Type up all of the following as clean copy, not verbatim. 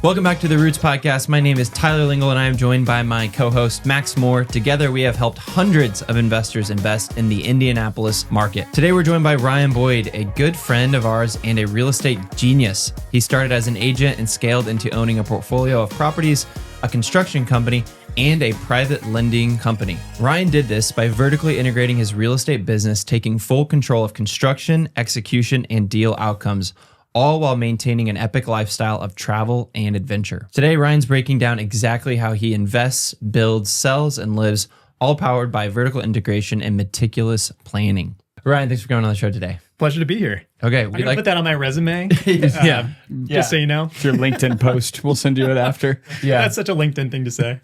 Welcome back to the Roots Podcast. My name is Tyler Lingle, and I am joined by my co-host, Max Moore. Together, we have helped hundreds of investors invest in the Indianapolis market. Today, we're joined by Ryan Boyd, a good friend of ours and a real estate genius. He started as an agent and scaled into owning a portfolio of properties, a construction company, and a private lending company. Ryan did this by vertically integrating his real estate business, taking full control of construction, execution, and deal outcomes, all while maintaining an epic lifestyle of travel and adventure. Today, Ryan's breaking down exactly how he invests, builds, sells, and lives, all powered by vertical integration and meticulous planning. Ryan, thanks for coming on the show today. Pleasure to be here. Okay, I'm gonna put that on my resume. Yeah. Just so you know. It's your LinkedIn post. We'll send you it after. Yeah. That's such a LinkedIn thing to say.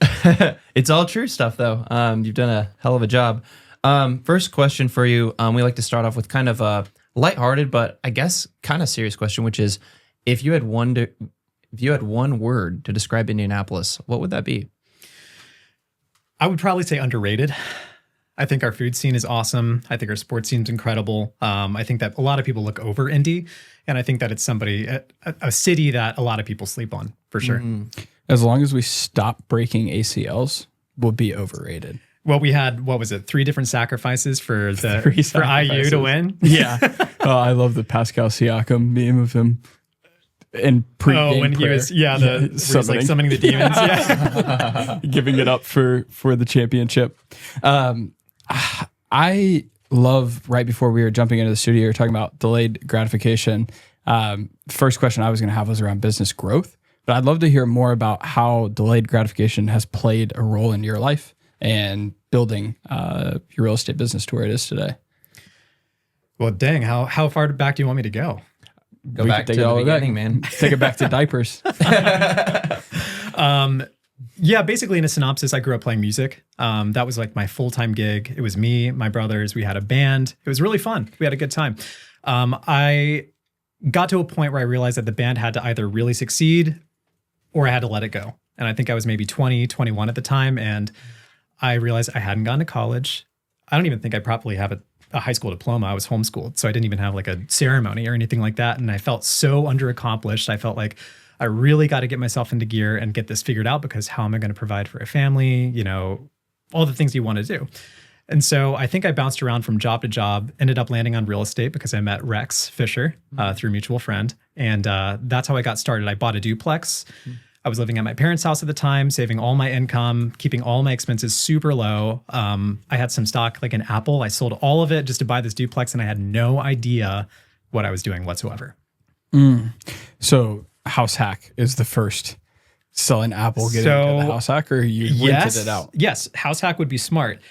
It's all true stuff, though. You've done a hell of a job. First question for you. We like to start off with kind of a lighthearted, but I guess kind of serious question, which is, if you had one word to describe Indianapolis, what would that be? I would probably say underrated. I think our food scene is awesome. I think our sports scene's incredible. I think that a lot of people look over Indy, and I think that it's a city that a lot of people sleep on, for sure. As long as we stop breaking ACLs, we'll be overrated. Well, we had, 3 different sacrifices for IU to win? Yeah. I love the Pascal Siakam meme of him in pre-game when prayer. he was, where he's like summoning the demons. Yeah. Giving it up for the championship. I love, right before we were jumping into the studio, we were talking about delayed gratification. First question I was going to have was around business growth, but I'd love to hear more about how delayed gratification has played a role in your life and building your real estate business to where it is today. Well, dang, how far back do you want me to go? Go back to the beginning, man. Take it back to diapers. Yeah, basically in a synopsis, I grew up playing music. That was like my full-time gig. It was me, my brothers. We had a band. It was really fun. We had a good time. I got to a point where I realized that the band had to either really succeed or I had to let it go. And I think I was maybe 20, 21 at the time. And I realized I hadn't gone to college. I don't even think I properly have a high school diploma. I was homeschooled, so I didn't even have like a ceremony or anything like that. And I felt so underaccomplished. I felt like I really got to get myself into gear and get this figured out, because how am I going to provide for a family? You know, all the things you want to do. And so I think I bounced around from job to job, ended up landing on real estate because I met Rex Fisher through a mutual friend. And that's how I got started. I bought a duplex. I was living at my parents' house at the time, saving all my income, keeping all my expenses super low. I had some stock like in Apple. I sold all of it just to buy this duplex, and I had no idea what I was doing whatsoever. So house hack is the first selling Apple, getting into the house hack, or you rented it out? Yes, house hack would be smart,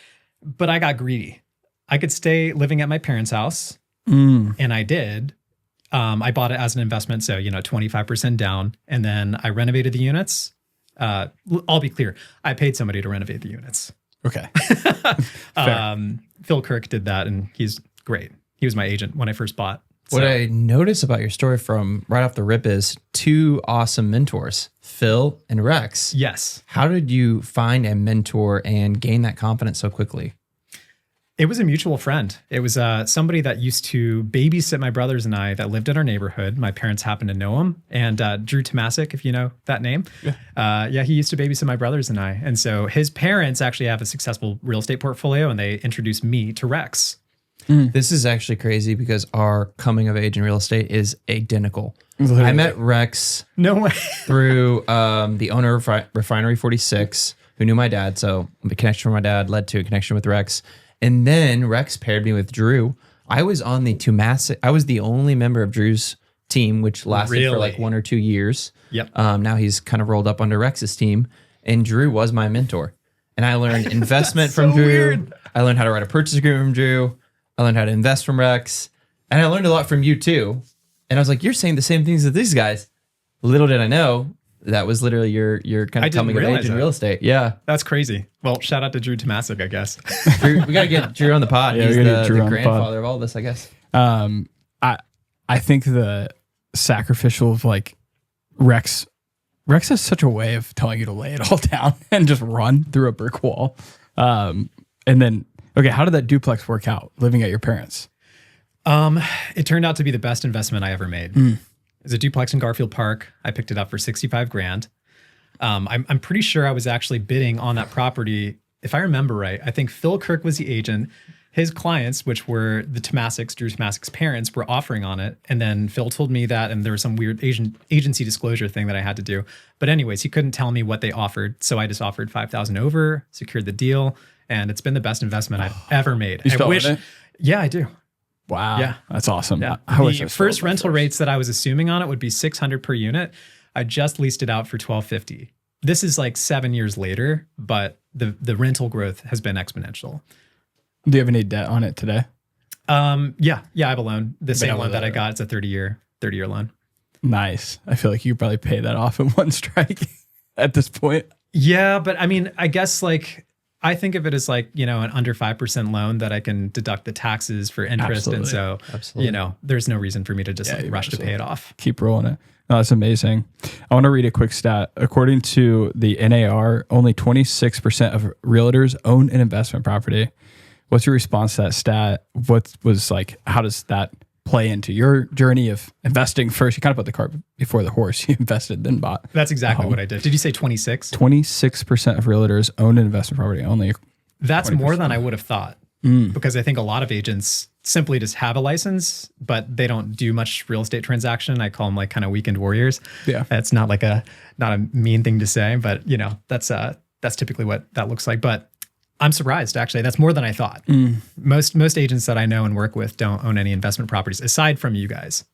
but I got greedy. I could stay living at my parents' house, and I did. I bought it as an investment, so 25% down, and then I renovated the units. I'll be clear, I paid somebody to renovate the units. Okay. Phil Kirk did that, and he's great. He was my agent when I first bought. What I noticed about your story from right off the rip is 2 awesome mentors, Phil and Rex. Yes. How did you find a mentor and gain that confidence so quickly? It was a mutual friend. It was somebody that used to babysit my brothers and I that lived in our neighborhood. My parents happened to know him. And Drew Tomasic, if you know that name. Yeah. He used to babysit my brothers and I. And so his parents actually have a successful real estate portfolio, and they introduced me to Rex. This is actually crazy because our coming of age in real estate is identical. Literally. I met Rex through the owner of Refinery 46, who knew my dad. So the connection from my dad led to a connection with Rex. And then Rex paired me with Drew. I was on the Tomasic. I was the only member of Drew's team, which lasted for like 1 or 2 years. Yep. Now he's kind of rolled up under Rex's team, and Drew was my mentor. And I learned investment from Drew. Weird. I learned how to write a purchase agreement from Drew. I learned how to invest from Rex. And I learned a lot from you too. And I was like, you're saying the same things as these guys. Little did I know that was literally your kind of coming of age in real estate. Yeah. That's crazy. Well, shout out to Drew Tomasic, I guess. Drew, we got to get Drew on the pod. Yeah, he's the grandfather of all this, I guess. I think the sacrificial of like Rex has such a way of telling you to lay it all down and just run through a brick wall. And then, okay, how did that duplex work out living at your parents'? It turned out to be the best investment I ever made. It's a duplex in Garfield Park. I picked it up for 65 grand. I'm pretty sure I was actually bidding on that property. If I remember right, I think Phil Kirk was the agent. His clients, which were the Tomasics, Drew Tomasic's parents, were offering on it. And then Phil told me that, and there was some weird agency disclosure thing that I had to do. But anyways, he couldn't tell me what they offered. So I just offered 5,000 over, secured the deal. And it's been the best investment I've ever made. You still own it? Yeah, I do. Wow. Yeah. That's awesome. Yeah. I wish I The sold first it rental first. rates that I was assuming on it would be $600 per unit. I just leased it out for $1,250. This is like 7 years later, but the rental growth has been exponential. Do you have any debt on it today? Yeah, I have a loan. The same able one that to- I got, it's a 30-year loan. Nice. I feel like you could probably pay that off in one strike at this point. Yeah, but I mean, I guess like I think of it as like, an under 5% loan that I can deduct the taxes for interest. And so, there's no reason for me to just you rush might to as pay well. it off. Keep rolling it. No, that's amazing. I want to read a quick stat. According to the NAR, only 26% of realtors own an investment property. What's your response to that stat? How does that play into your journey of investing first? You kind of put the cart before the horse. You invested, then bought. That's exactly what I did. Did you say 26? 26% of realtors own an investment property. Only That's 20%. more than I would have thought. Because I think a lot of agents simply just have a license, but they don't do much real estate transaction. I call them like kind of weekend warriors. Yeah. That's not a mean thing to say, but that's typically what that looks like. But I'm surprised, actually. That's more than I thought. Most agents that I know and work with don't own any investment properties aside from you guys.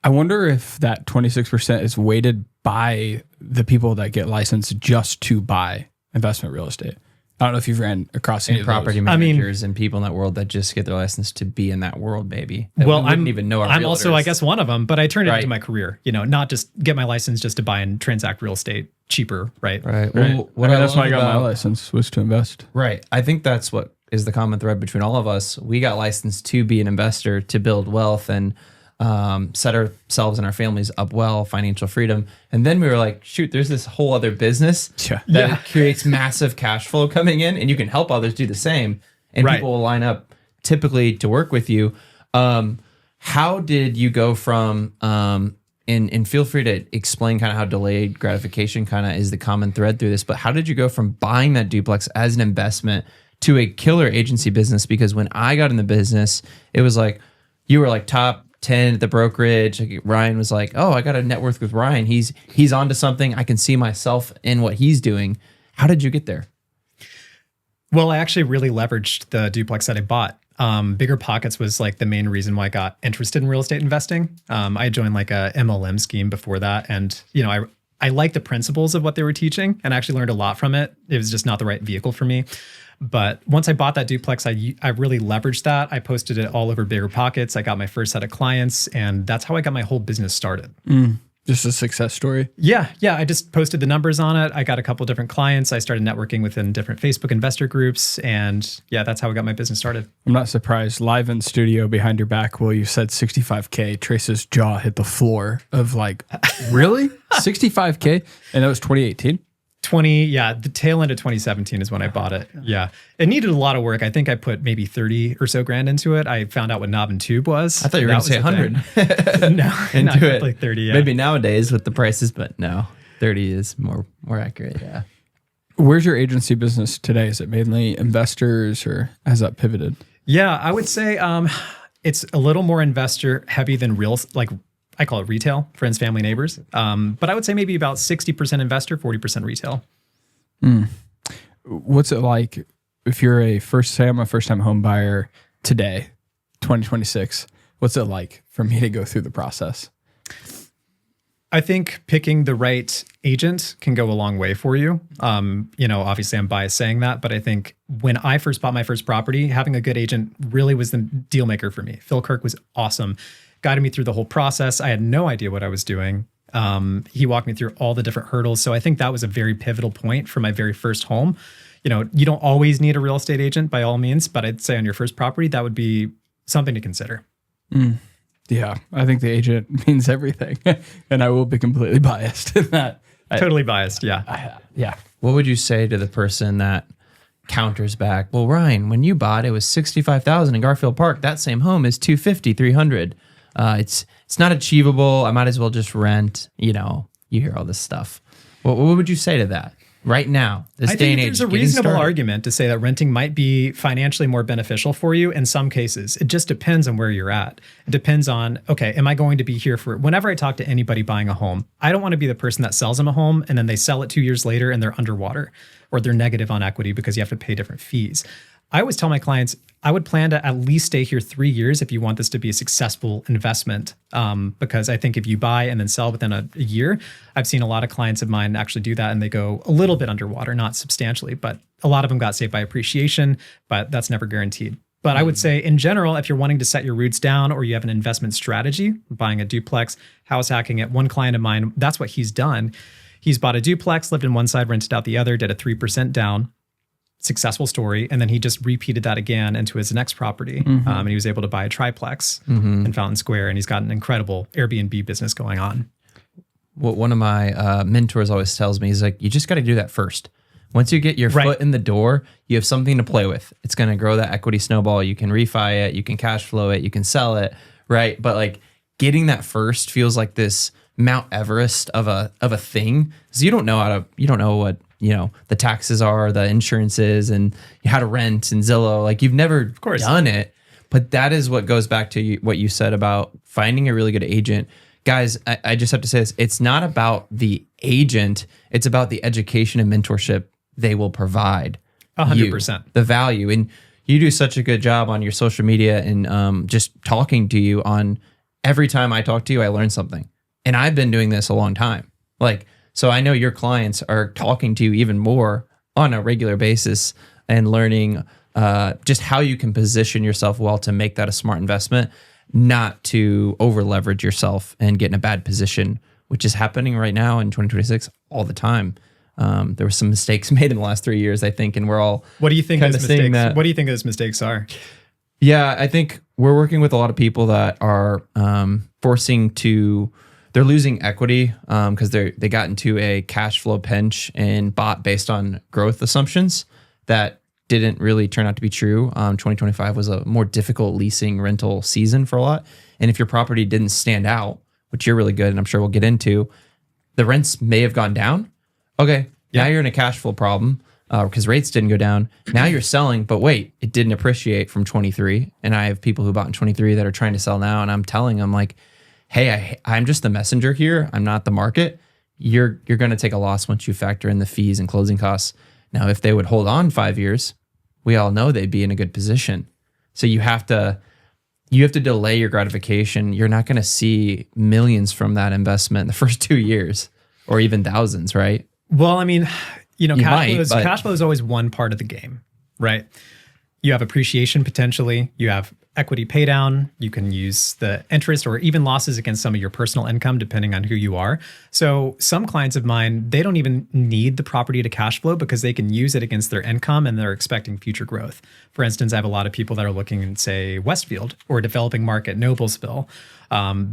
I wonder if that 26% is weighted by the people that get licensed just to buy investment real estate. I don't know if you've ran across any And of property those. managers and people in that world that just get their license to be in that world, maybe. That Well, we wouldn't even know. I'm also, I guess, one of them, but I turned it Right. into my career. Not just get my license just to buy and transact real estate cheaper, right? Right. Right. Well, what That's why I love got my about- license, was to invest. Right. I think that's what is the common thread between all of us. We got licensed to be an investor, to build wealth and set ourselves and our families up well, financial freedom. And then we were like, shoot, there's this whole other business that creates massive cash flow coming in, and you can help others do the same. And Right. people will line up typically to work with you. How did you go from, and feel free to explain kind of how delayed gratification kind of is the common thread through this, but how did you go from buying that duplex as an investment to a killer agency business? Because when I got in the business, it was like, you were like top 10 at the brokerage. Like Ryan was like, oh, I got a net worth with Ryan. He's onto something. I can see myself in what he's doing. How did you get there? Well, I actually really leveraged the duplex that I bought. Bigger Pockets was like the main reason why I got interested in real estate investing. I joined like a MLM scheme before that. And, I liked the principles of what they were teaching and actually learned a lot from it. It was just not the right vehicle for me. But once I bought that duplex, I really leveraged that. I posted it all over Bigger Pockets. I got my first set of clients, and that's how I got my whole business started. Just a success story. Yeah. I just posted the numbers on it. I got a couple different clients. I started networking within different Facebook investor groups, and that's how I got my business started. I'm not surprised. Live in studio behind your back, Will, you said 65K. Trace's jaw hit the floor of like, really? 65K? And that was 2018? The tail end of 2017 is when I bought it. Yeah. It needed a lot of work. I think I put maybe 30 or so grand into it. I found out what knob and tube was. I thought you were going to say 100. No, Into it. like 30. Yeah. Maybe nowadays with the prices, but no, 30 is more accurate. Yeah. Where's your agency business today? Is it mainly investors or has that pivoted? Yeah, I would say it's a little more investor heavy than real, like I call it retail, friends, family, neighbors. But I would say maybe about 60% investor, 40% retail. What's it like if you're I'm a first-time home buyer today, 2026? What's it like for me to go through the process? I think picking the right agent can go a long way for you. Obviously I'm biased saying that, but I think when I first bought my first property, having a good agent really was the deal maker for me. Phil Kirk was awesome, guided me through the whole process. I had no idea what I was doing. He walked me through all the different hurdles. So I think that was a very pivotal point for my very first home. You don't always need a real estate agent by all means, but I'd say on your first property, that would be something to consider. Yeah, I think the agent means everything. And I will be completely biased in that. Totally biased, yeah. Yeah. What would you say to the person that counters back? Well, Ryan, when you bought, it was $65,000 in Garfield Park. That same home is $250,000, $300,000. It's not achievable. I might as well just rent. You know, you hear all this stuff. What would you say to that right now? This day and age, there's a reasonable argument to say that renting might be financially more beneficial for you in some cases. It just depends on where you're at. It depends on, okay, am I going to be here for, whenever I talk to anybody buying a home, I don't want to be the person that sells them a home and then they sell it 2 years later and they're underwater or they're negative on equity because you have to pay different fees. I always tell my clients, I would plan to at least stay here 3 years if you want this to be a successful investment. Because I think if you buy and then sell within a year, I've seen a lot of clients of mine actually do that and they go a little bit underwater, not substantially, but a lot of them got saved by appreciation, but that's never guaranteed. But I would say in general, if you're wanting to set your roots down or you have an investment strategy, buying a duplex, house hacking it, one client of mine, that's what he's done. He's bought a duplex, lived in one side, rented out the other, did a 3% down. Successful story. And then he just repeated that again into his next property. And he was able to buy a triplex in Fountain Square. And he's got an incredible Airbnb business going on. What one of my mentors always tells me is like, you just got to do that first. Once you get your foot in the door, you have something to play with. It's going to grow that equity snowball. You can refi it, you can cash flow it, you can sell it, right? But like getting that first feels like this Mount Everest of a thing. So you don't know what, you know, the taxes are, the insurances, and how to rent and Zillow. Like you've never done it, but that is what goes back to what you said about finding a really good agent. Guys, I just have to say this. It's not about the agent. It's about the education and mentorship they will provide. 100%. The value. And you do such a good job on your social media and just talking to you on every time I talk to you, I learn something. And I've been doing this a long time. So I know your clients are talking to you even more on a regular basis and learning just how you can position yourself well to make that a smart investment, not to over leverage yourself and get in a bad position, which is happening right now in 2026 all the time. There were some mistakes made in the last 3 years, I think, and we're all What do you think those mistakes? What do you think those mistakes are? Yeah, I think we're working with a lot of people that are they're losing equity because they got into a cash flow pinch and bought based on growth assumptions that didn't really turn out to be true. 2025 was a more difficult leasing rental season for a lot. And if your property didn't stand out, which you're really good, and I'm sure we'll get into, the rents may have gone down. Okay, now you're in a cash flow problem because rates didn't go down. Now you're selling, but wait, it didn't appreciate from 23. And I have people who bought in 23 that are trying to sell now, and I'm telling them like, hey, I'm just the messenger here. I'm not the market. You're going to take a loss once you factor in the fees and closing costs. Now, if they would hold on 5 years, we all know they'd be in a good position. So you have to delay your gratification. You're not going to see millions from that investment in the first 2 years or even thousands, right? Well, I mean, cash flow is always one part of the game, right? You have appreciation potentially. You have equity pay down. You can use the interest or even losses against some of your personal income, depending on who you are. So some clients of mine, they don't even need the property to cash flow because they can use it against their income and they're expecting future growth. For instance, I have a lot of people that are looking in, say, Westfield or a developing market, Noblesville.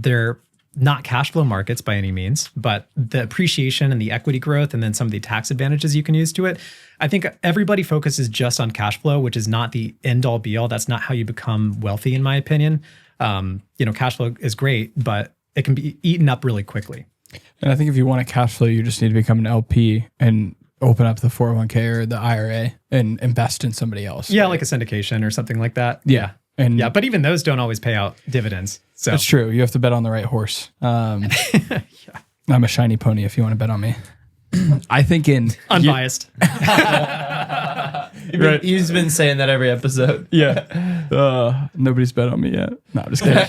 They're not cash flow markets by any means, but the appreciation and the equity growth and then some of the tax advantages you can use to it. I think everybody focuses just on cash flow, which is not the end all be all. That's not how you become wealthy, in my opinion. Cash flow is great, but it can be eaten up really quickly. And I think if you want a cash flow, you just need to become an LP and open up the 401k or the IRA and invest in somebody else. Yeah, right? Like a syndication or something like that. Yeah. But even those don't always pay out dividends. So that's true. You have to bet on the right horse. I'm a shiny pony if you want to bet on me. I think unbiased. He's been saying that every episode. Yeah. Nobody's bet on me yet. No, I'm just kidding.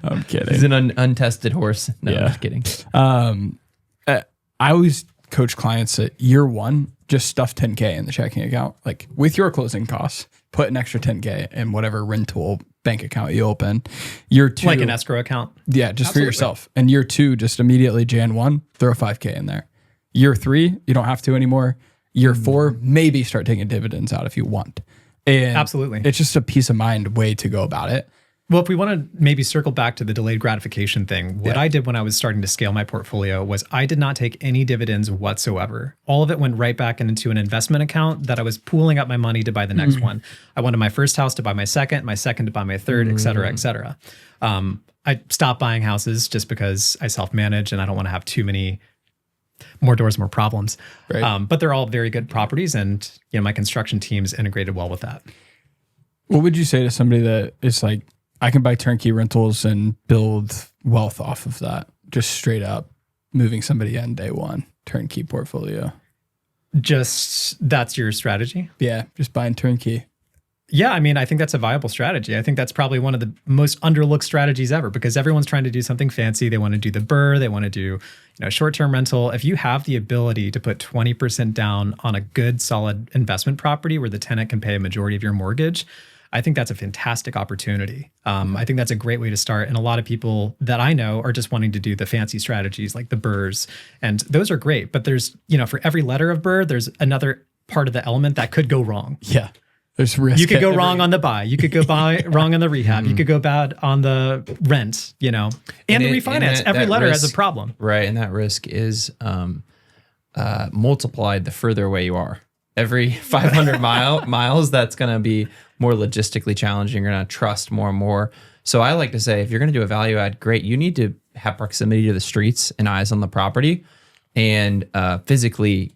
I'm kidding. He's an untested horse. No, I'm just kidding. I always coach clients at year one, just stuff 10K in the checking account. Like with your closing costs, put an extra 10K in whatever rental bank account you open. Year two, like an escrow account. Yeah, just for yourself. And year two, just immediately Jan 1, throw 5K in there. Year 3, you don't have to anymore. Year 4, maybe start taking dividends out if you want. And absolutely, it's just a peace of mind way to go about it. Well, if we want to maybe circle back to the delayed gratification thing, what I did when I was starting to scale my portfolio was I did not take any dividends whatsoever. All of it went right back into an investment account that I was pooling up my money to buy the next one. I wanted my first house to buy my second to buy my third, et cetera, et cetera. I stopped buying houses just because I self-manage and I don't want to have too many more doors, more problems. Right. But they're all very good properties, and my construction team's integrated well with that. What would you say to somebody that is like, I can buy turnkey rentals and build wealth off of that, just straight up moving somebody in day one, turnkey portfolio? Just that's your strategy? Yeah, just buying turnkey. Yeah, I mean, I think that's a viable strategy. I think that's probably one of the most underlooked strategies ever, because everyone's trying to do something fancy. They want to do the BRRRR. They want to do, short-term rental. If you have the ability to put 20% down on a good, solid investment property where the tenant can pay a majority of your mortgage, I think that's a fantastic opportunity. I think that's a great way to start. And a lot of people that I know are just wanting to do the fancy strategies like the BRRRRs. And those are great. But there's, for every letter of BRRRR, there's another part of the element that could go wrong. Yeah. There's risk. You could go wrong on the buy. You could go wrong on the rehab. You could go bad on the rent, and the refinance. Every letter has a problem. Right. And that risk is multiplied the further away you are. Every 500 miles, that's going to be more logistically challenging. You're going to trust more and more. So I like to say, if you're going to do a value add, great. You need to have proximity to the streets and eyes on the property, and physically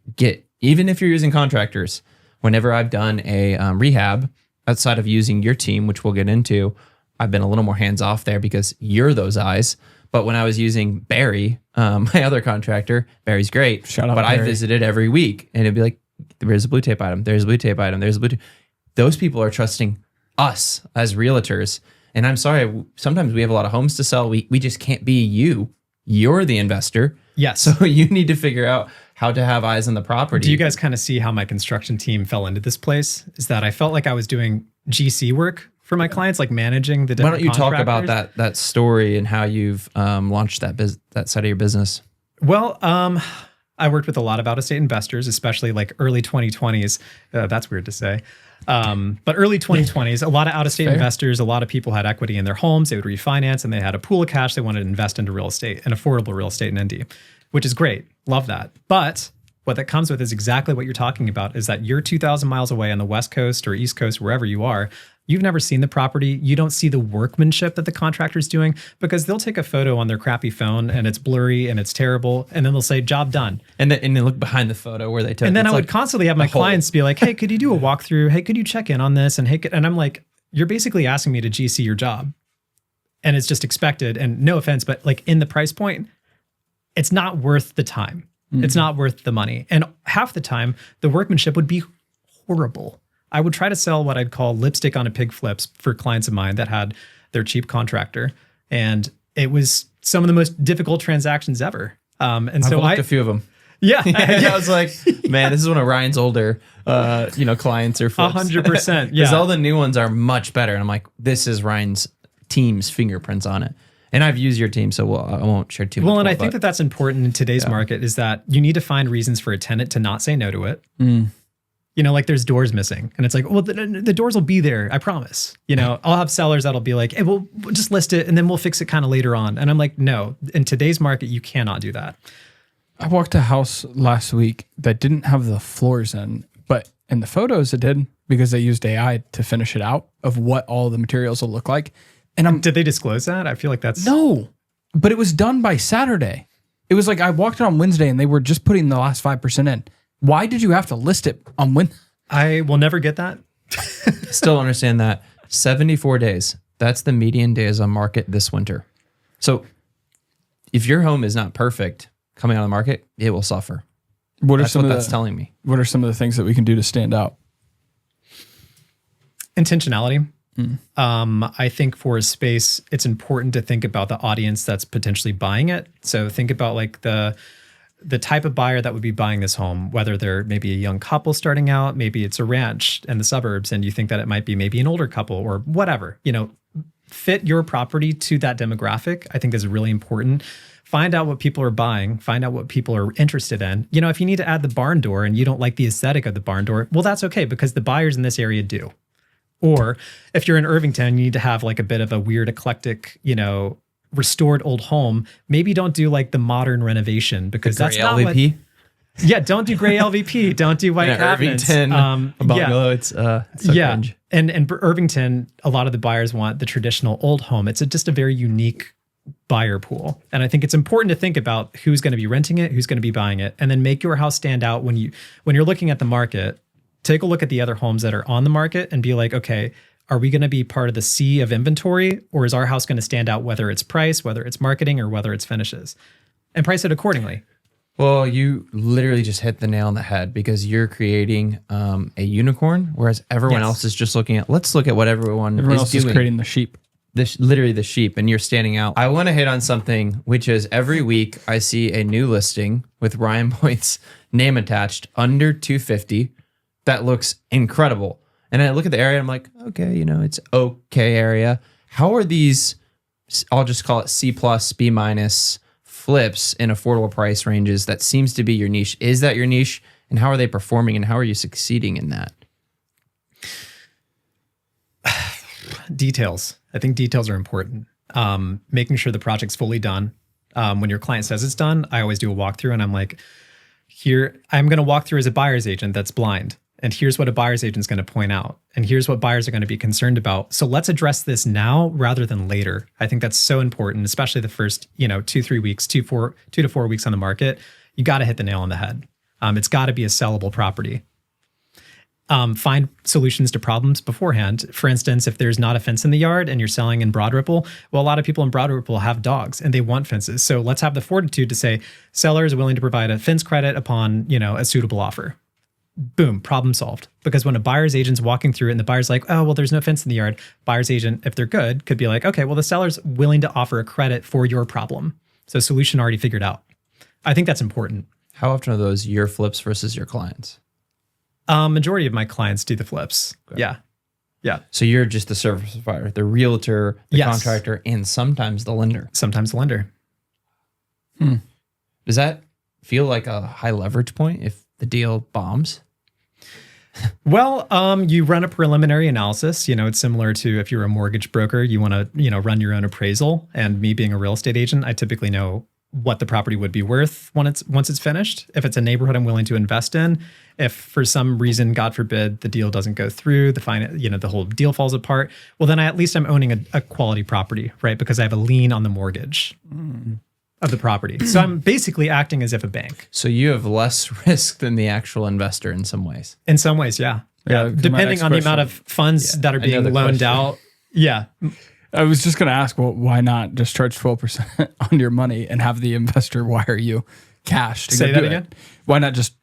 even if you're using contractors. Whenever I've done a rehab outside of using your team, which we'll get into, I've been a little more hands off there because you're those eyes. But when I was using Barry, my other contractor, Barry's great. Shout out but Barry. I visited every week, and it'd be like, there's a blue tape item, there's a blue tape item, there's a blue tape. Those people are trusting us as realtors. And I'm sorry, sometimes we have a lot of homes to sell. We just can't be you. You're the investor. Yes. So you need to figure out how to have eyes on the property. Do you guys kind of see how my construction team fell into this place? Is that I felt like I was doing GC work for my clients, like managing the different Why don't you talk about contractors. that story and how you've launched that side of your business? Well, I worked with a lot of out-of-state investors, especially like early 2020s. That's weird to say. But early 2020s, a lot of out-of-state investors, a lot of people had equity in their homes. They would refinance and they had a pool of cash. They wanted to invest into real estate and affordable real estate in Indy, which is great. Love that. But what that comes with is exactly what you're talking about, is that you're 2,000 miles away on the West Coast or East Coast, wherever you are. You've never seen the property. You don't see the workmanship that the contractor's doing, because they'll take a photo on their crappy phone and it's blurry and it's terrible. And then they'll say, job done. And then look behind the photo where they took. And then I would like constantly have my clients be like, hey, could you do a walkthrough? Hey, could you check in on this? And and I'm like, you're basically asking me to GC your job. And it's just expected. And no offense, but like in the price point, it's not worth the time. It's not worth the money. And half the time, the workmanship would be horrible. I would try to sell what I'd call lipstick on a pig flips for clients of mine that had their cheap contractor. And it was some of the most difficult transactions ever. And so I've looked a few of them. Yeah. I was like, man, this is one of Ryan's older, clients or flips. 100%. Yeah. Because all the new ones are much better. And I'm like, this is Ryan's team's fingerprints on it. And I've used your team, so I won't share too much. Well, and I think that that's important in today's market, is that you need to find reasons for a tenant to not say no to it. Like there's doors missing. And it's like, well, the doors will be there. I promise. I'll have sellers that'll be like, hey, we'll just list it and then we'll fix it kind of later on. And I'm like, no, in today's market, you cannot do that. I walked a house last week that didn't have the floors in, but in the photos it did, because they used AI to finish it out of what all the materials will look like. And did they disclose that? I feel like that's... No, but it was done by Saturday. It was like I walked it on Wednesday and they were just putting the last 5% in. Why did you have to list it on Wednesday? I will never get that. Still understand that. 74 days. That's the median days on market this winter. So if your home is not perfect coming on the market, it will suffer. That's what that's telling me. What are some of the things that we can do to stand out? Intentionality. I think for a space, it's important to think about the audience that's potentially buying it. So think about like the type of buyer that would be buying this home, whether they're maybe a young couple starting out, maybe it's a ranch in the suburbs, and you think that it might be maybe an older couple or whatever, fit your property to that demographic. I think is really important. Find out what people are buying, find out what people are interested in. If you need to add the barn door and you don't like the aesthetic of the barn door, well, that's okay, because the buyers in this area do. Or if you're in Irvington, you need to have like a bit of a weird eclectic, restored old home. Maybe don't do like the modern renovation because that's not LVP. Yeah, don't do gray LVP. Don't do white cabinets. Irvington, bungalow. It's so cringe. And Irvington, a lot of the buyers want the traditional old home. It's just a very unique buyer pool, and I think it's important to think about who's going to be renting it, who's going to be buying it, and then make your house stand out when you're looking at the market. Take a look at the other homes that are on the market and be like, okay, are we going to be part of the sea of inventory, or is our house going to stand out, whether it's price, whether it's marketing, or whether it's finishes, and price it accordingly. Well, you literally just hit the nail on the head because you're creating a unicorn, whereas everyone else is just looking at, let's look at what everyone else doing. is creating the sheep. Literally the sheep, and you're standing out. I want to hit on something, which is every week I see a new listing with Ryan Boyd's name attached under 250 that looks incredible. And I look at the area, I'm like, okay, it's okay area. How are these, I'll just call it C+, B- flips in affordable price ranges? That seems to be your niche. Is that your niche? And how are they performing, and how are you succeeding in that? Details. I think details are important. Making sure the project's fully done. When your client says it's done, I always do a walkthrough, and I'm like, I'm going to walk through as a buyer's agent that's blind. And here's what a buyer's agent's going to point out. And here's what buyers are going to be concerned about. So let's address this now rather than later. I think that's so important, especially the first, 2-3 weeks, 2 to 4 weeks on the market. You got to hit the nail on the head. It's got to be a sellable property. Find solutions to problems beforehand. For instance, if there's not a fence in the yard and you're selling in Broad Ripple, well, a lot of people in Broad Ripple have dogs and they want fences. So let's have the fortitude to say, seller is willing to provide a fence credit upon, a suitable offer. Boom, problem solved. Because when a buyer's agent's walking through it and the buyer's like, oh, well, there's no fence in the yard, buyer's agent, if they're good, could be like, okay, well, the seller's willing to offer a credit for your problem. So solution already figured out. I think that's important. How often are those your flips versus your clients? Majority of my clients do the flips. Okay. Yeah. So you're just the service provider, the realtor, the contractor, and sometimes the lender. Sometimes the lender. Does that feel like a high leverage point if the deal bombs? Well, you run a preliminary analysis. It's similar to if you're a mortgage broker, you want to, run your own appraisal. And me being a real estate agent, I typically know what the property would be worth once it's finished. If it's a neighborhood I'm willing to invest in, if for some reason, God forbid, the deal doesn't go through, the whole deal falls apart, well, then at least I'm owning a quality property, right? Because I have a lien on the mortgage of the property. So I'm basically acting as if a bank. So you have less risk than the actual investor in some ways. In some ways, yeah. Depending on the amount of funds that are being loaned out. Yeah. I was just going to ask, well, why not just charge 12% on your money and have the investor wire you cash to Say go that do again? it? Why not just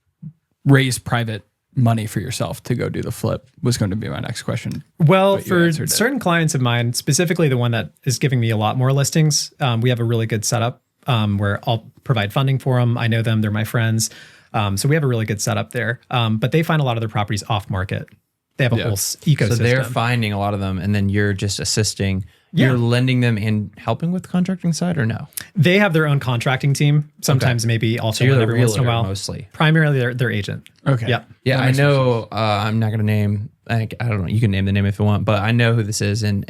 raise private money for yourself to go do the flip was going to be my next question. Well, for certain clients of mine, specifically the one that is giving me a lot more listings, we have a really good setup where I'll provide funding for them. I know them. They're my friends. So we have a really good setup there. But they find a lot of their properties off market. They have a whole ecosystem. So they're finding a lot of them, and then you're just assisting. You're lending them and helping with the contracting side, or no? They have their own contracting team. Sometimes maybe also you're the every once in a while. Mostly. Primarily their agent. Okay. Yep. Yeah, I know. I'm not going to name. I don't know. You can name the name if you want, but I know who this is, and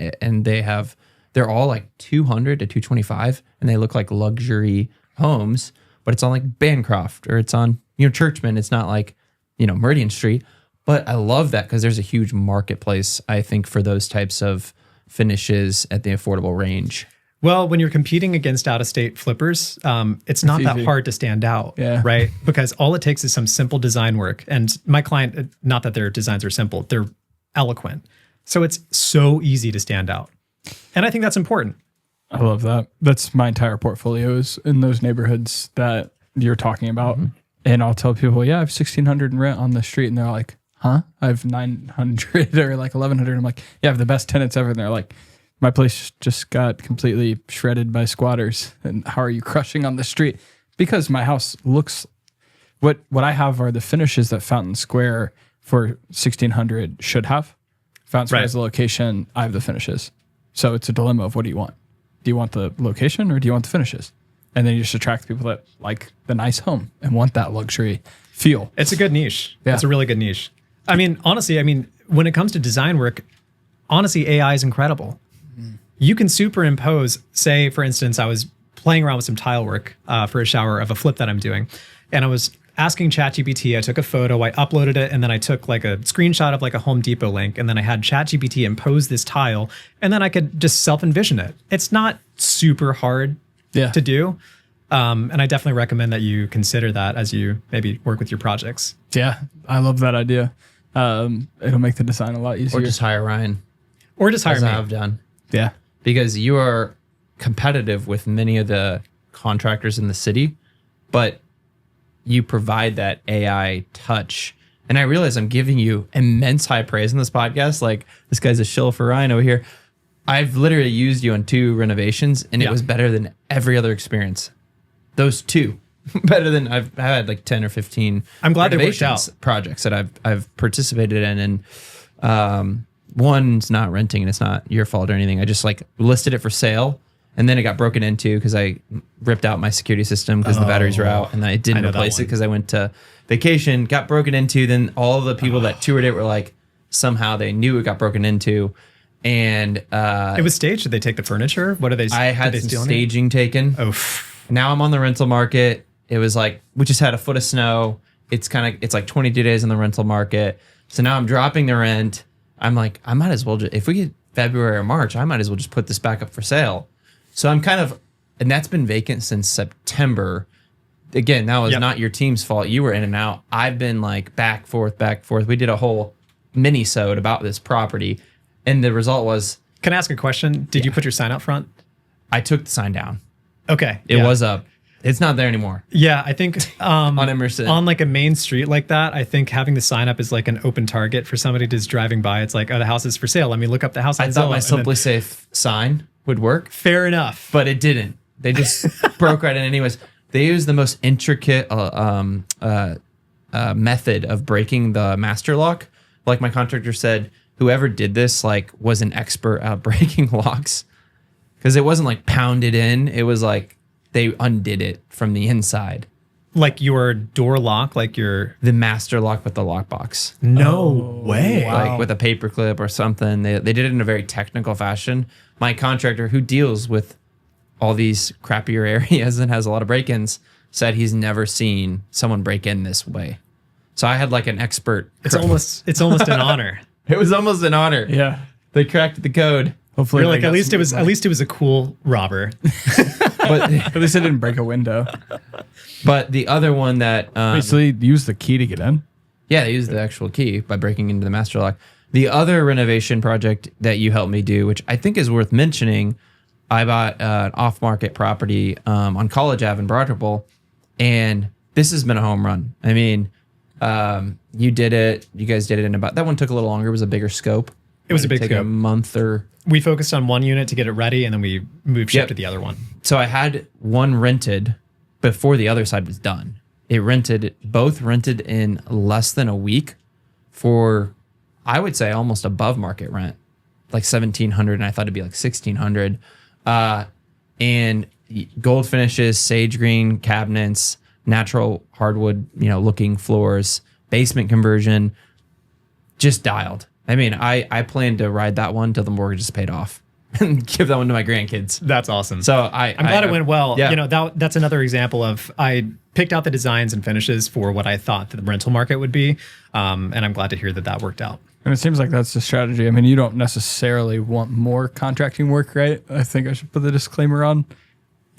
they're all like 200 to 225, and they look like luxury homes, but it's on like Bancroft or it's on Churchman. It's not like Meridian Street. But I love that because there's a huge marketplace, I think, for those types of finishes at the affordable range. Well, when you're competing against out-of-state flippers, it's not that hard to stand out, right? Because all it takes is some simple design work. And my client, not that their designs are simple, they're eloquent. So it's so easy to stand out. And I think that's important. I love that. That's my entire portfolio is in those neighborhoods that you're talking about. Mm-hmm. And I'll tell people, I have 1,600 in rent on the street. And they're like, huh? I have 900 or like 1,100. I'm like, I have the best tenants ever. And they're like, my place just got completely shredded by squatters. And how are you crushing on the street? Because my house looks, what I have are the finishes that Fountain Square for 1,600 should have. Fountain Square is the location. I have the finishes. So it's a dilemma of what do you want? Do you want the location or do you want the finishes? And then you just attract people that like the nice home and want that luxury feel. It's a good niche. Yeah. It's a really good niche. I mean, honestly, when it comes to design work, honestly, AI is incredible. You can superimpose, say, for instance, I was playing around with some tile work for a shower of a flip that I'm doing. And I was asking ChatGPT, I took a photo, I uploaded it, and then I took like a screenshot of like a Home Depot link. And then I had ChatGPT impose this tile, and then I could just self-envision it. It's not super hard to do. And I definitely recommend that you consider that as you maybe work with your projects. Yeah, I love that idea. It'll make the design a lot easier. Or just hire Ryan. Or just hire as me. I've done. Yeah. Because you are competitive with many of the contractors in the city, but you provide that AI touch. And I realize I'm giving you immense high praise in this podcast. Like, this guy's a shill for Ryan over here. I've literally used you on 2 renovations, and it was better than every other experience. Those 2. Better than I've had like 10 or 15 I'm glad they worked out. projects that I've participated in. And one's not renting, and it's not your fault or anything. I just like listed it for sale, and then it got broken into because I ripped out my security system because the batteries were out, and I didn't replace it because I went to vacation, got broken into. Then all the people that toured it were like, somehow they knew it got broken into. And it was staged. Did they take the furniture? What are they? I had some staging taken. Oh, now I'm on the rental market. It was like, we just had a foot of snow. It's like 22 days in the rental market. So now I'm dropping the rent. I'm like, I might as well just, if we get February or March, I might as well just put this back up for sale. So I'm kind of, and that's been vacant since September. Again, that was not your team's fault. You were in and out. I've been like back, forth. We did a whole mini-sode about this property. And the result was. Can I ask a question? Did you put your sign out front? I took the sign down. Okay. It was up. It's not there anymore. Yeah, I think on Emerson, on like a main street like that, I think having the sign up is like an open target for somebody just driving by. It's like, oh, the house is for sale. Let me look up the house. I thought my Simply Safe sign would work. Fair enough, but it didn't. They just broke right in. Anyways, they used the most intricate method of breaking the master lock. Like my contractor said, whoever did this like was an expert at breaking locks, because it wasn't like pounded in. It was like they undid it from the inside. Like your door lock, like the master lock with the lockbox. No way. Like with a paper clip or something. They did it in a very technical fashion. My contractor, who deals with all these crappier areas and has a lot of break-ins, said he's never seen someone break in this way. So I had like an expert. It's almost an honor. It was almost an honor. Yeah. They cracked the code. Hopefully, you're like at least it was a cool robber. But at least it didn't break a window. But the other one that basically used the key to get in. Yeah, they used the actual key by breaking into the master lock. The other renovation project that you helped me do, which I think is worth mentioning, I bought an off-market property on College Ave in Broad Ripple, and this has been a home run. I mean, you did it. You guys did it in about. That one took a little longer. It was a bigger scope. It was a big scope. A month or. We focused on one unit to get it ready, and then we moved shift to the other one. So I had one rented before the other side was done. Both rented in less than a week for, I would say, almost above market rent, like $1,700, and I thought it'd be like $1,600. And gold finishes, sage green cabinets, natural hardwood, looking floors, basement conversion, just dialed. I mean, I plan to ride that one till the mortgage is paid off and give that one to my grandkids. That's awesome. So I'm glad it went well. Yeah. That's another example of I picked out the designs and finishes for what I thought the rental market would be. And I'm glad to hear that worked out. And it seems like that's the strategy. I mean, you don't necessarily want more contracting work, right? I think I should put the disclaimer on.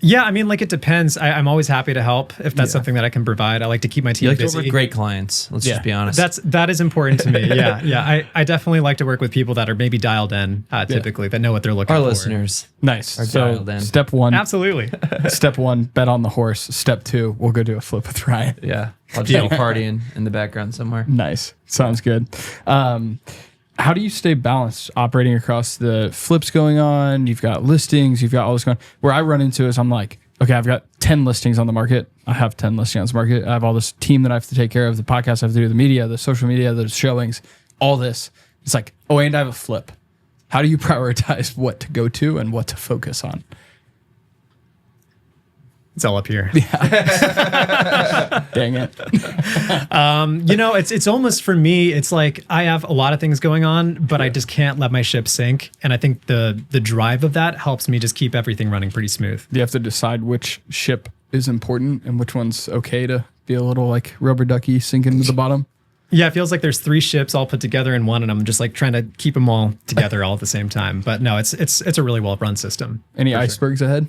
Yeah, I mean, like it depends. I'm always happy to help if that's something that I can provide. I like to keep my team busy. You like to work with great clients. Let's just be honest. That is important to me. Yeah. I definitely like to work with people that are maybe dialed in, typically, that know what they're looking for. Our listeners. Nice. Are dialed in. Step one. Absolutely. Step one, bet on the horse. Step two, we'll go do a flip with Ryan. Yeah. I'll just be partying in the background somewhere. Nice. Sounds good. How do you stay balanced operating across the flips going on? You've got listings, you've got all this going on. Where I run into is I'm like, okay, I've got 10 listings on the market. I have 10 listings on the market. I have all this team that I have to take care of, the podcast I have to do, the media, the social media, the showings, all this. It's like, and I have a flip. How do you prioritize what to go to and what to focus on? It's all up here. Dang it. It's almost for me, it's like I have a lot of things going on, but I just can't let my ship sink. And I think the drive of that helps me just keep everything running pretty smooth. You have to decide which ship is important and which one's okay to be a little like rubber ducky sinking to the bottom. Yeah, it feels like there's 3 ships all put together in one, and I'm just like trying to keep them all together all at the same time. But no, it's a really well run system. Any icebergs ahead?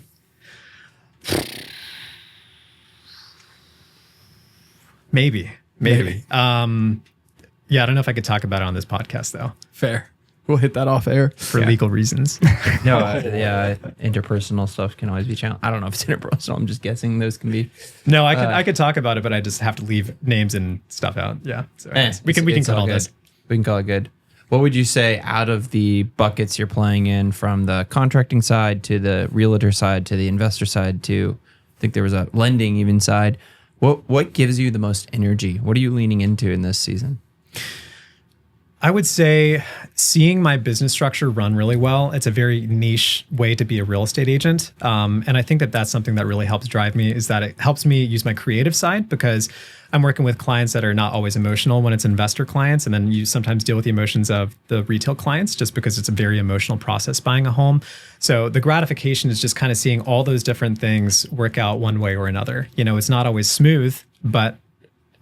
Maybe. Yeah, I don't know if I could talk about it on this podcast though. Fair. We'll hit that off air for legal reasons. No, interpersonal stuff can always be challenged. I don't know if it's interpersonal. I'm just guessing those can be. No, I could talk about it, but I just have to leave names and stuff out. Yeah, so we can call this. We can call it good. What would you say out of the buckets you're playing in, from the contracting side to the realtor side to the investor side to, I think there was a lending even side? What gives you the most energy? What are you leaning into in this season? I would say seeing my business structure run really well. It's a very niche way to be a real estate agent. And I think that that's something that really helps drive me, is that it helps me use my creative side, because I'm working with clients that are not always emotional when it's investor clients. And then you sometimes deal with the emotions of the retail clients, just because it's a very emotional process buying a home. So the gratification is just kind of seeing all those different things work out one way or another. It's not always smooth, but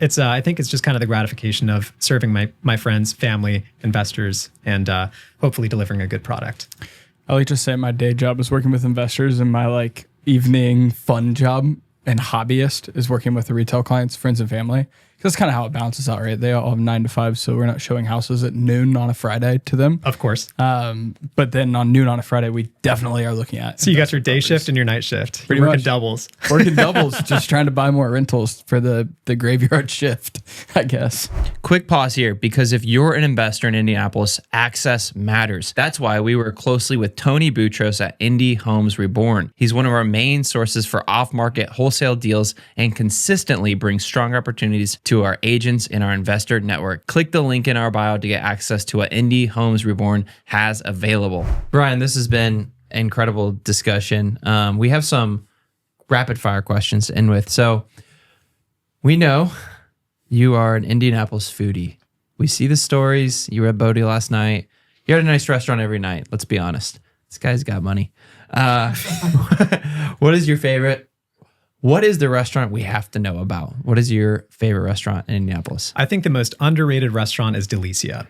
I think it's just kind of the gratification of serving my friends, family, investors, and hopefully delivering a good product. I like to say my day job is working with investors, and my evening fun job and hobbyist is working with the retail clients, friends and family. That's kind of how it balances out, right? They all have 9 to 5, so we're not showing houses at noon on a Friday to them. Of course. But then on noon on a Friday, we definitely are looking at. So you got your day shift and your night shift. Pretty You're much. working doubles. Working doubles, just trying to buy more rentals for the graveyard shift, I guess. Quick pause here, because if you're an investor in Indianapolis, access matters. That's why we work closely with Tony Boutros at Indy Homes Reborn. He's one of our main sources for off-market wholesale deals and consistently brings strong opportunities to our agents in our investor network. Click the link in our bio to get access to what Indy Homes Reborn has available. Brian, this has been an incredible discussion. We have some rapid fire questions to end with. So we know you are an Indianapolis foodie. We see the stories. You were at Bodie last night. You're at a nice restaurant every night. Let's be honest. This guy's got money. What is your favorite? What is the restaurant we have to know about? What is your favorite restaurant in Indianapolis? I think the most underrated restaurant is Delicia.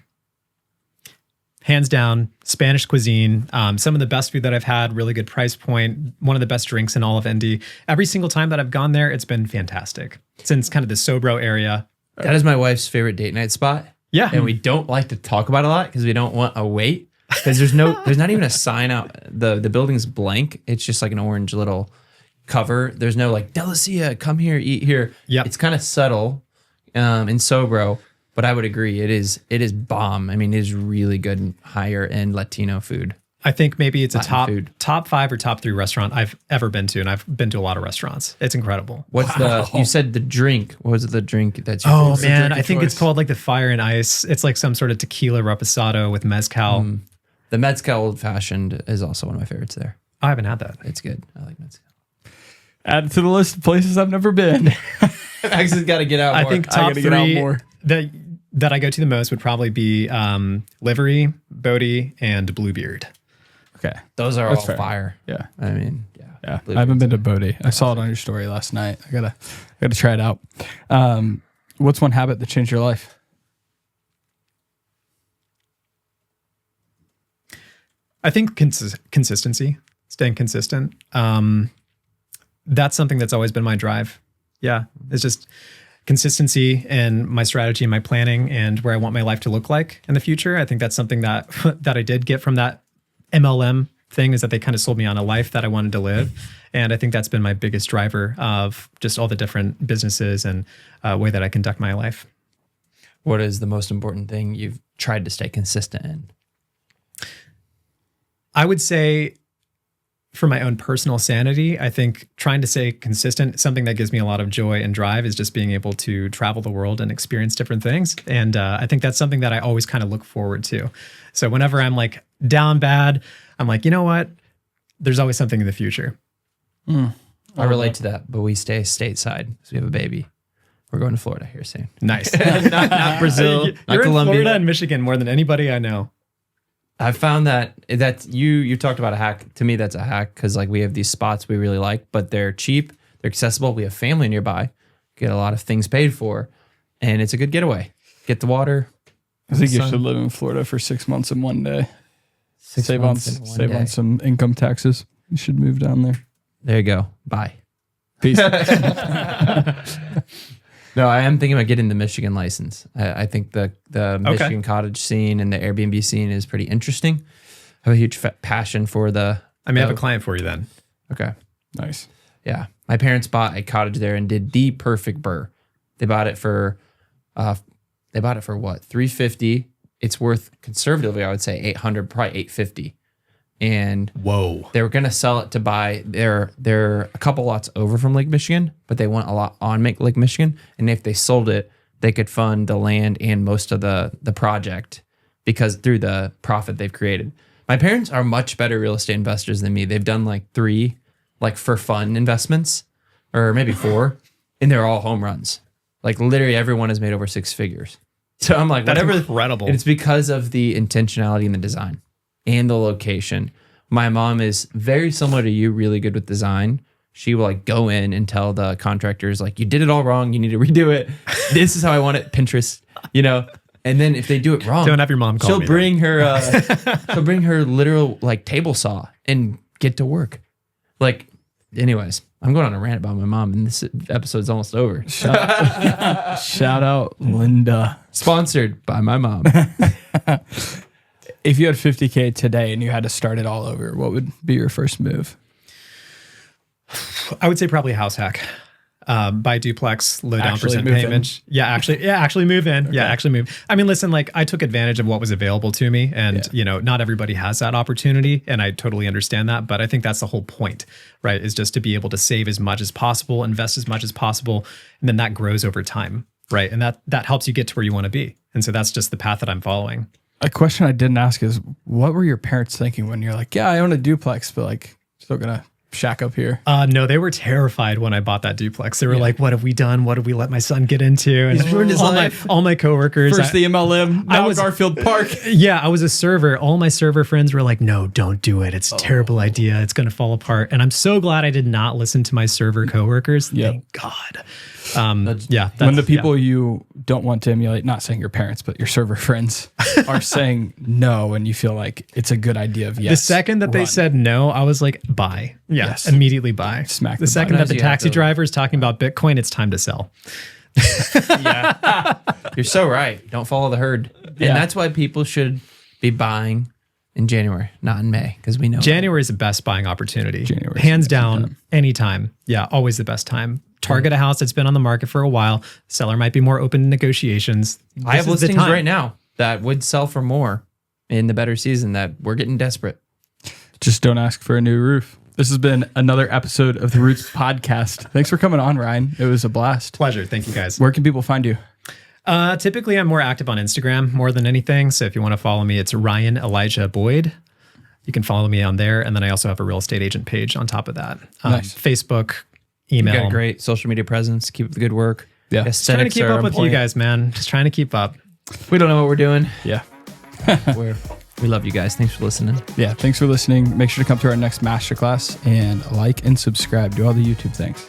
Hands down, Spanish cuisine. Some of the best food that I've had, really good price point, one of the best drinks in all of Indy. Every single time that I've gone there, it's been fantastic. Since kind of the Sobro area. That is my wife's favorite date night spot. Yeah. And we don't like to talk about it a lot because we don't want a wait. Because there's not even a sign out. The building's blank. It's just like an orange little cover. There's no Delicia, come here, eat here. Yeah. It's kind of subtle in Sobro, but I would agree. It is bomb. I mean, it is really good higher end Latino food. I think maybe it's Latin a top 5 or top 3 restaurant I've ever been to, and I've been to a lot of restaurants. It's incredible. What's you said the drink. What was the drink that's your Oh favorite? man, I think it's called the Fire and Ice. It's like some sort of tequila reposado with mezcal. The Mezcal Old Fashioned is also one of my favorites there. I haven't had that. It's good. I like Mezcal. Add it to the list of places I've never been. Max has got to get out more. I think top 3 that I go to the most would probably be Livery, Bodie, and Bluebeard. Okay. Those are That's all fair. fire. Yeah. I mean, yeah. Yeah. Bluebeard's I haven't been to Bodie. I saw it on your story last night. I gotta try it out. What's one habit that changed your life? I think consistency, staying consistent. That's something that's always been my drive. Yeah. It's just consistency in my strategy and my planning and where I want my life to look like in the future. I think that's something that I did get from that MLM thing, is that they kind of sold me on a life that I wanted to live. And I think that's been my biggest driver of just all the different businesses and way that I conduct my life. What is the most important thing you've tried to stay consistent in? I would say, for my own personal sanity, I think trying to stay consistent, something that gives me a lot of joy and drive, is just being able to travel the world and experience different things. And I think that's something that I always kind of look forward to. So whenever I'm down bad, I'm like, you know what? There's always something in the future. I I relate to that, but we stay stateside, so we have a baby. We're going to Florida here soon. Nice. not Brazil, You're not in Colombia. Florida and Michigan more than anybody I know. I found that you talked about a hack. To me, that's a hack because like we have these spots we really like, but they're cheap, they're accessible. We have family nearby, get a lot of things paid for, and it's a good getaway. Get the water. I think you should live in Florida for 6 months and one day. Save on some income taxes. You should move down there. There you go. Bye. Peace. No, I am thinking about getting the Michigan license. I think the Michigan cottage scene and the Airbnb scene is pretty interesting. I have a huge passion for the... I may have a client for you then. Okay. Nice. Yeah. My parents bought a cottage there and did the perfect burr. They bought it for what? $350. It's worth conservatively, I would say $800, probably $850. And whoa, they were going to sell it to buy. They're a couple lots over from Lake Michigan, but they want a lot on Lake Michigan. And if they sold it, they could fund the land and most of the project because through the profit they've created. My parents are much better real estate investors than me. They've done like 3 like for fun investments or maybe 4, and they're all home runs. Like literally everyone has made over 6 figures. So I'm like, that's whatever. Incredible. And it's because of the intentionality in the design and the location. My mom is very similar to you, really good with design. She will like go in and tell the contractors like, you did it all wrong. You need to redo it. This is how I want it. Pinterest, and then if they do it wrong, don't have your mom call me. She'll bring her literal like table saw and get to work. Like, anyways, I'm going on a rant about my mom and this episode's almost over. Shout out Linda. Sponsored by my mom. If you had $50K today and you had to start it all over, what would be your first move? I would say probably house hack. Buy duplex, low down percent payment. Actually move in. Okay. Yeah, actually move. I mean, listen, like I took advantage of what was available to me and not everybody has that opportunity and I totally understand that, but I think that's the whole point, right? Is just to be able to save as much as possible, invest as much as possible, and then that grows over time, right? And that helps you get to where you want to be. And so that's just the path that I'm following. A question I didn't ask is, what were your parents thinking when you're like, yeah, I own a duplex, but like still gonna shack up here? No, they were terrified when I bought that duplex. They were like, what have we done? What did we let my son get into? And he's ruined his life. All my coworkers. First the MLM, now Garfield Park. Yeah, I was a server. All my server friends were like, no, don't do it. It's a terrible idea. It's going to fall apart. And I'm so glad I did not listen to my server coworkers. Thank God. When the people you don't want to emulate, not saying your parents, but your server friends are saying no, and you feel like it's a good idea of yes. The second that they said no, I was like, buy. Yeah, yes. Immediately buy. Smack the second that the taxi driver is talking about Bitcoin, it's time to sell. Yeah. You're so right. Don't follow the herd. And that's why people should be buying in January, not in May, because we know January is the best buying opportunity. Hands down, anytime. Yeah, always the best time. Target a house that's been on the market for a while. Seller might be more open to negotiations. I have listings right now that would sell for more in the better season that we're getting desperate. Just don't ask for a new roof. This has been another episode of the Roots Podcast. Thanks for coming on, Ryan. It was a blast. Pleasure. Thank you, guys. Where can people find you? Typically, I'm more active on Instagram more than anything. So if you want to follow me, it's Ryan Elijah Boyd. You can follow me on there. And then I also have a real estate agent page on top of that. Nice. Facebook, email. You got a great social media presence. Keep up the good work. Yeah. Just trying to keep up with you guys, man. Just trying to keep up. We don't know what we're doing. Yeah. We love you guys. Thanks for listening. Yeah. Thanks for listening. Make sure to come to our next masterclass and like and subscribe. Do all the YouTube things.